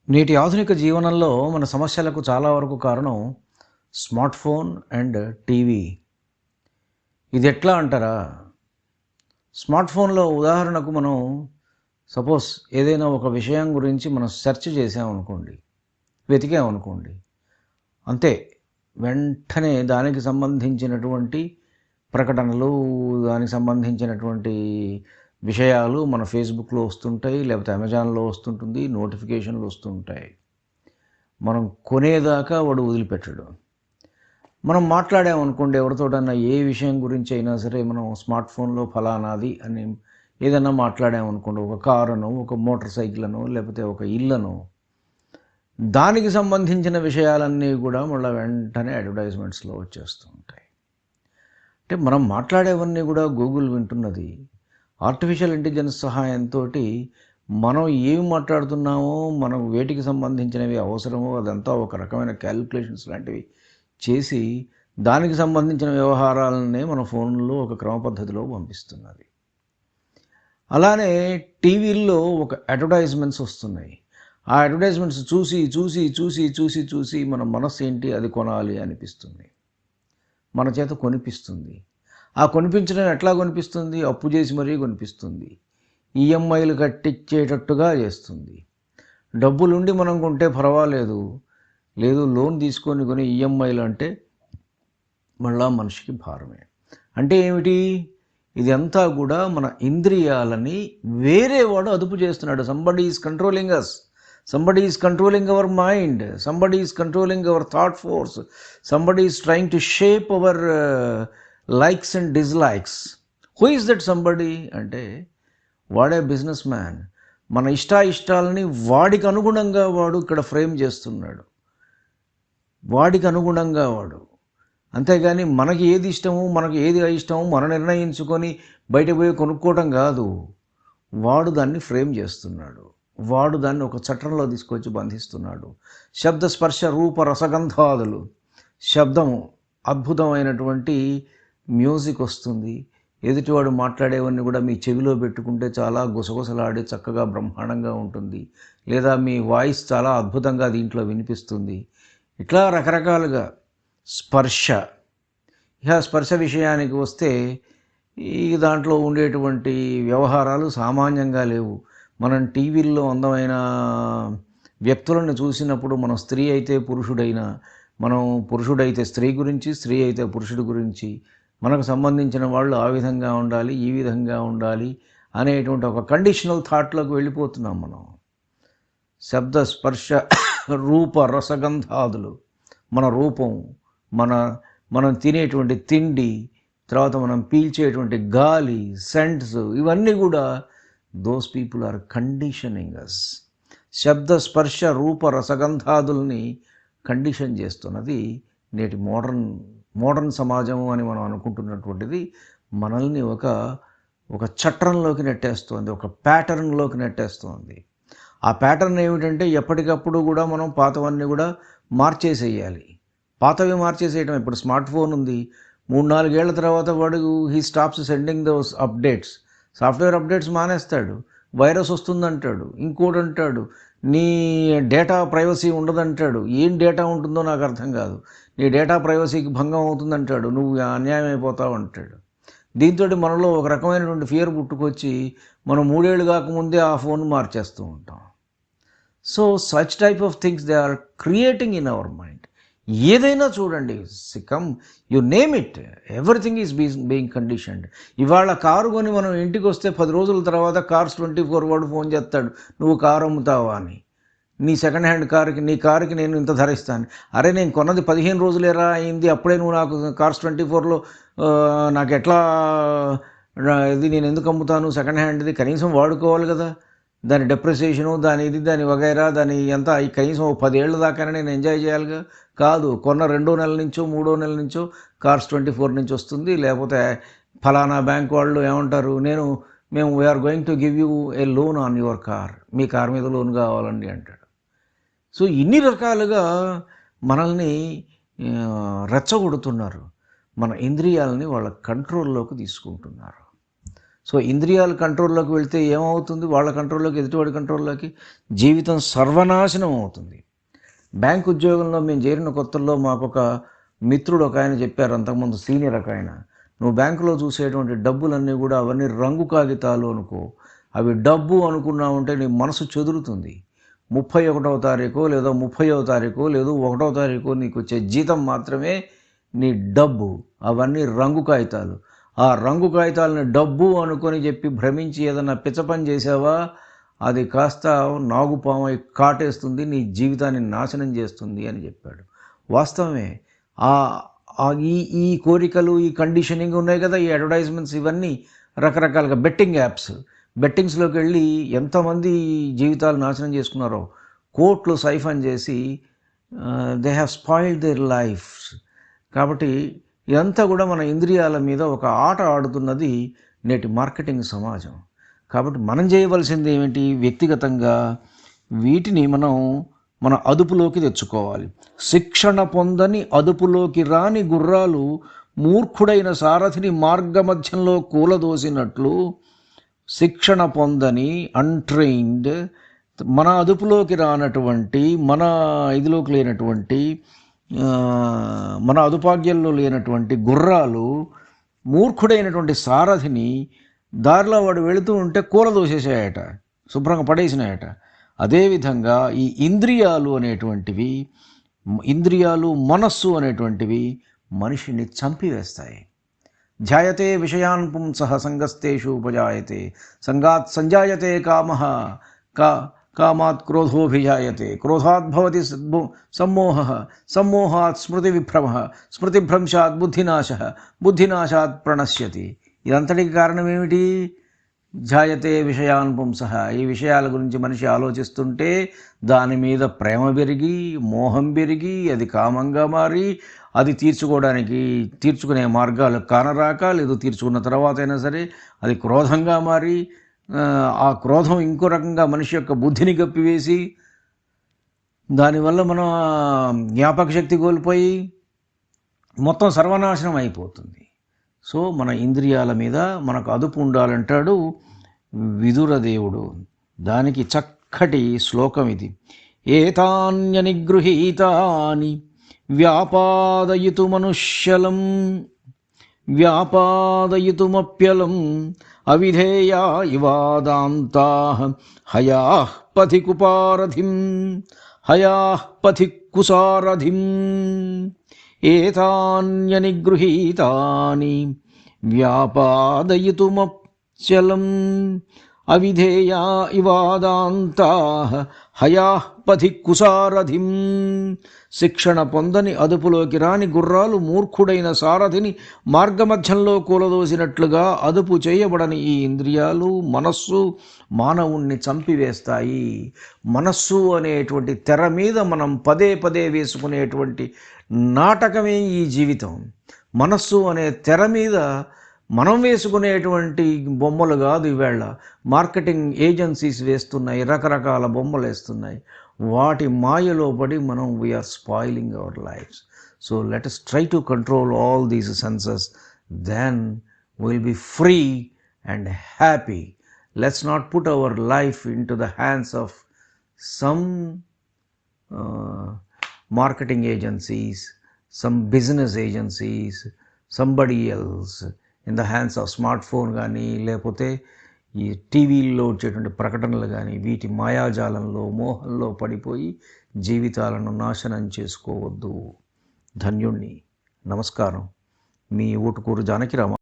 నేటి ఆధునిక జీవనంలో మన సమస్యలకు చాలా వరకు కారణం స్మార్ట్ ఫోన్ అండ్ టీవీ. ఇది ఎట్లా అంటారా? స్మార్ట్ ఫోన్లో ఉదాహరణకు మనం సపోజ్ ఏదైనా ఒక విషయం గురించి మనం సెర్చ్ చేసామనుకోండి, వెతికామనుకోండి, అంతే వెంటనే దానికి సంబంధించినటువంటి ప్రకటనలు, దానికి సంబంధించినటువంటి విషయాలు మన ఫేస్బుక్లో వస్తుంటాయి, లేకపోతే అమెజాన్లో వస్తుంటుంది, నోటిఫికేషన్లు వస్తుంటాయి. మనం కొనేదాకా వాడు వదిలిపెట్టడు. మనం మాట్లాడామనుకోండి ఎవరితోటన్నా ఏ విషయం గురించి అయినా సరే, మనం స్మార్ట్ ఫోన్లో ఫలానాది అని ఏదన్నా మాట్లాడామనుకోండి, ఒక కారునో, ఒక మోటార్ సైకిల్నో, లేకపోతే ఒక ఇళ్ళనో, దానికి సంబంధించిన విషయాలన్నీ కూడా మళ్ళీ వెంటనే అడ్వర్టైజ్మెంట్స్లో వచ్చేస్తూ ఉంటాయి. అంటే మనం మాట్లాడేవన్నీ కూడా గూగుల్ వింటున్నది. ఆర్టిఫిషియల్ ఇంటెలిజెన్స్ సహాయంతో మనం ఏమి మాట్లాడుతున్నామో, మనం వేటికి సంబంధించినవి అవసరమో అదంతా ఒక రకమైన క్యాలిక్యులేషన్స్ లాంటివి చేసి దానికి సంబంధించిన వ్యవహారాలనే మన ఫోన్లో ఒక క్రమ పద్ధతిలో పంపిస్తున్నది. అలానే టీవీల్లో ఒక అడ్వర్టైజ్మెంట్స్ వస్తున్నాయి. ఆ అడ్వర్టైజ్మెంట్స్ చూసి చూసి చూసి చూసి చూసి మన మనస్సు ఏంటి, అది కొనాలి అనిపిస్తుంది, మన చేత కొనిపిస్తుంది. ఆ కొనిపించడం ఎట్లా కొనిపిస్తుంది? అప్పు చేసి మరీ కొనిపిస్తుంది, ఈఎంఐలు కట్టించేటట్టుగా చేస్తుంది. డబ్బులుండి మనం కొంటే పర్వాలేదు, లేదు లోన్ తీసుకొని కొని ఈఎంఐలు అంటే మళ్ళా మనిషికి భారమే. అంటే ఏమిటి? ఇదంతా కూడా మన ఇంద్రియాలని వేరే వాడు అదుపు చేస్తున్నాడు. Somebody is controlling us, somebody is controlling our mind, somebody is controlling our thought force, somebody is trying to shape our likes and dislikes. Who is that somebody అంటే వాడే బిజినెస్ మ్యాన్. మన ఇష్టాయిష్టాలని వాడికి అనుగుణంగా వాడు ఇక్కడ ఫ్రేమ్ చేస్తున్నాడు, వాడికి అనుగుణంగా వాడు. అంతేగాని మనకి ఏది ఇష్టమో, మనకి ఏది అయిష్టమో మనం నిర్ణయించుకొని బయటకు పోయి కొనుక్కోవడం కాదు. వాడు దాన్ని ఫ్రేమ్ చేస్తున్నాడు, వాడు దాన్ని ఒక చట్టంలో తీసుకొచ్చి బంధిస్తున్నాడు. శబ్ద స్పర్శ రూప రసగంధాదులు, శబ్దము అద్భుతమైనటువంటి మ్యూజిక్ వస్తుంది. ఎదుటివాడు మాట్లాడేవన్నీ కూడా మీ చెవిలో పెట్టుకుంటే చాలా గుసగుసలాడి చక్కగా బ్రహ్మాండంగా ఉంటుంది, లేదా మీ వాయిస్ చాలా అద్భుతంగా దీంట్లో వినిపిస్తుంది. ఇట్లా రకరకాలుగా స్పర్శ. ఇక స్పర్శ విషయానికి వస్తే ఈ దాంట్లో ఉండేటువంటి వ్యవహారాలు సామాన్యంగా లేవు. మనం టీవీల్లో అందమైన వ్యక్తులను చూసినప్పుడు, మనం స్త్రీ అయితే పురుషుడైనా, మనం పురుషుడైతే స్త్రీ గురించి, స్త్రీ అయితే పురుషుడి గురించి, మనకు సంబంధించిన వాళ్ళు ఆ విధంగా ఉండాలి, ఈ విధంగా ఉండాలి అనేటువంటి ఒక కండిషనల్ థాట్లోకి వెళ్ళిపోతున్నాం మనం. శబ్ద స్పర్శ రూప రసగంధాదులు, మన రూపం, మనం తినేటువంటి తిండి, తర్వాత మనం పీల్చేటువంటి గాలి, సెంట్స్, ఇవన్నీ కూడా దోస్ పీపుల్ ఆర్ కండిషనింగ్ అస్. శబ్ద స్పర్శ రూప రసగంధాదుల్ని కండిషన్ చేస్తున్నది నేటి మోడర్న్ సమాజము అని మనం అనుకుంటున్నటువంటిది. మనల్ని ఒక చట్రంలోకి నెట్టేస్తోంది, ఒక ప్యాటర్న్లోకి నెట్టేస్తోంది. ఆ ప్యాటర్న్ ఏమిటంటే ఎప్పటికప్పుడు కూడా మనం పాతవన్నీ కూడా మార్చేసేయాలి. పాతవి మార్చేసేయటం. ఇప్పుడు స్మార్ట్ ఫోన్ ఉంది, 3-4 ఏళ్ల తర్వాత వాడు he stops sending those updates. Software updates మానేస్తాడు, వైరస్ వస్తుందంటాడు, ఇంకోటి అంటాడు, నీ డేటా ప్రైవసీ ఉండదంటాడు. ఏం డేటా ఉంటుందో నాకు అర్థం కాదు, నీ డేటా ప్రైవసీకి భంగం అవుతుందంటాడు, నువ్వు అన్యాయం అయిపోతావు అంటాడు. దీంతో మనలో ఒక రకమైనటువంటి ఫియర్ పుట్టుకొచ్చి మనం 3 ఏళ్ళు కాకముందే ఆ ఫోన్ మార్చేస్తూ ఉంటాం. So such type of things they are creating in our mind. ఏదైనా చూడండి, సికమ్ you name it, everything is being conditioned. ఇవాళ కారు కొని మనం ఇంటికి వస్తే 10 రోజుల తర్వాత Cars24 వాడు ఫోన్ చేస్తాడు, నువ్వు కారు అమ్ముతావా అని. నీ సెకండ్ హ్యాండ్ కారుకి, నీ కారుకి నేను ఇంత ధర ఇస్తాను. అరే నేను కొన్నది 15 రోజులేరా అయింది, అప్పుడే నువ్వు నాకు Cars24లో నాకు ఎట్లా ఇది, నేను ఎందుకు అమ్ముతాను సెకండ్ హ్యాండ్ది? కనీసం వాడుకోవాలి కదా, దాని డెప్రిసియేషను, దాని వగైరా, దాని ఎంత కనీసం 10 ఏళ్ళ దాకానే నేను ఎంజాయ్ చేయాలిగా. కాదు, కొన్న 2వ నెల నుంచో 3వ నెల నుంచో Cars24 నుంచి వస్తుంది, లేకపోతే ఫలానా బ్యాంక్ వాళ్ళు ఏమంటారు, మేము we are going to give you a loan on your car, మీ కార్ మీద లోన్ కావాలండి అంటాడు. సో ఇన్ని రకాలుగా మనల్ని రెచ్చగొడుతున్నారు, మన ఇంద్రియాలని వాళ్ళ కంట్రోల్లోకి తీసుకుంటున్నారు. సో ఇంద్రియాల కంట్రోల్లోకి వెళ్తే ఏమవుతుంది? వాళ్ళ కంట్రోల్లోకి, ఎదుటివాడి కంట్రోల్లోకి జీవితం సర్వనాశనం అవుతుంది. బ్యాంక్ ఉద్యోగంలో మేము చేరిన కొత్తల్లో మాకొక మిత్రుడు ఒక ఆయన చెప్పారు, అంతకుముందు సీనియర్ ఒక ఆయన, నువ్వు బ్యాంకులో చూసేటువంటి డబ్బులన్నీ కూడా అవన్నీ రంగు కాగితాలు అనుకో, అవి డబ్బు అనుకున్నావుంటే నీ మనసు చెదురుతుంది. 31వ తారీఖు లేదా 30వ తారీఖు లేదు 1వ తారీఖు నీకు వచ్చే జీతం మాత్రమే నీ డబ్బు. అవన్నీ రంగు కాగితాలు. ఆ రంగు కాగితాలని డబ్బు అనుకొని చెప్పి భ్రమించి ఏదన్నా పిచ్చపని చేసావా, అది కాస్త నాగుపామై కాటేస్తుంది, నీ జీవితాన్ని నాశనం చేస్తుంది అని చెప్పాడు. వాస్తవమే. ఈ ఈ కోరికలు, ఈ కండిషనింగ్ ఉన్నాయి కదా, ఈ అడ్వర్టైజ్మెంట్స్, ఇవన్నీ రకరకాలుగా బెట్టింగ్స్లోకి వెళ్ళి ఎంతమంది జీవితాలు నాశనం చేసుకున్నారో, కోట్లు సైఫన్ చేసి they have spoiled their life. కాబట్టి ఇదంతా కూడా మన ఇంద్రియాల మీద ఒక ఆట ఆడుతున్నది నేటి మార్కెటింగ్ సమాజం. కాబట్టి మనం చేయవలసింది ఏమిటి? వ్యక్తిగతంగా వీటిని మన అదుపులోకి తెచ్చుకోవాలి. శిక్షణ పొందని అదుపులోకి రాని గుర్రాలు మూర్ఖుడైన సారథిని మార్గమధ్యంలో కూలదోసినట్లు, శిక్షణ పొందని అన్ట్రైన్డ్, మన అదుపులోకి రానటువంటి, మన ఇదిలోకి లేనటువంటి, మన అదుపాగ్యంలో లేనటువంటి గుర్రాలు మూర్ఖుడైనటువంటి సారథిని దారిలో వాడు వెళుతూ ఉంటే కూలదోసేసాయట, శుభ్రంగా పడేసినాయట. అదేవిధంగా ఈ ఇంద్రియాలు మనస్సు అనేటువంటివి మనిషిని చంపివేస్తాయి. ధ్యాయతే విషయాన్ పుంసః సంగస్తేషు ఉపజాయతే, సంగాత్ సంజాయతే కామః, కామాత్ క్రోధోభిజాయతే, క్రోధాత్ భవతి సమ్మోహః, సమ్మోహాత్ స్మృతివిభ్రమః, స్మృతిభ్రంశాత్ బుద్ధినాశః, బుద్ధినాశాత్ ప్రణశ్యతి. ఇదంతటికి కారణం ఏమిటి? ధ్యాయతే విషయాన్ పుంసః. ఈ విషయాల గురించి మనిషి ఆలోచిస్తుంటే దాని మీద ప్రేమ పెరిగి, మోహం పెరిగి, అది కామంగా మారి, అది తీర్చుకునే మార్గాలు కానరాక, లేదు తీర్చుకున్న తర్వాత అయినా సరే అది క్రోధంగా మారి, ఆ క్రోధం ఇంకో రకంగా మనిషి యొక్క బుద్ధిని కప్పివేసి, దానివల్ల మనం జ్ఞాపక శక్తి కోల్పోయి మొత్తం సర్వనాశనం అయిపోతుంది. సో మన ఇంద్రియాల మీద మనకు అదుపు ఉండాలంటాడు విదురదేవుడు. దానికి చక్కటి శ్లోకం ఇది. ఏతాన్యనిగృహీతాని వ్యాపాదయితుమప్యలం అవిధేయా ఇవాదాంతాః హయాః పథి కుసారథిం. ఏతాన్యనిగృహీతాని వ్యాపాదయితుమప్యలం అవిధేయా ఇవాదాంతాః హయాః పథి కుసారథిం. శిక్షణ పొందని అదుపులోకి రాని గుర్రాలు మూర్ఖుడైన సారథిని మార్గమధ్యంలో కూలదోసినట్లుగా అదుపు చేయబడని ఈ ఇంద్రియాలు, మనస్సు మానవుణ్ణి చంపివేస్తాయి. మనస్సు అనేటువంటి తెర మీద మనం పదే పదే వేసుకునేటువంటి నాటకమే ఈ జీవితం. మనస్సు అనే తెర మీద మనం వేసుకునేటువంటి బొమ్మలు కాదు. ఈవేళ మార్కెటింగ్ ఏజెన్సీస్ వేస్తున్నాయి, రకరకాల బొమ్మలు వేస్తున్నాయి. వాటి మాయలో పడి we are spoiling our lives. So let us try to control all these senses, then we'll be free and happy. Let's not put our life into the hands of some marketing agencies, some business agencies, somebody else, in the hands of smartphone కానీ, లేకపోతే ఈ టీవీల్లో వచ్చేటువంటి ప్రకటనలు కానీ, వీటి మాయాజాలంలో, మోహంలో పడిపోయి జీవితాలను నాశనం చేసుకోవద్దు. ధన్యుణ్ణి. నమస్కారం. మీ ఊటుకూరు జానకిరామ.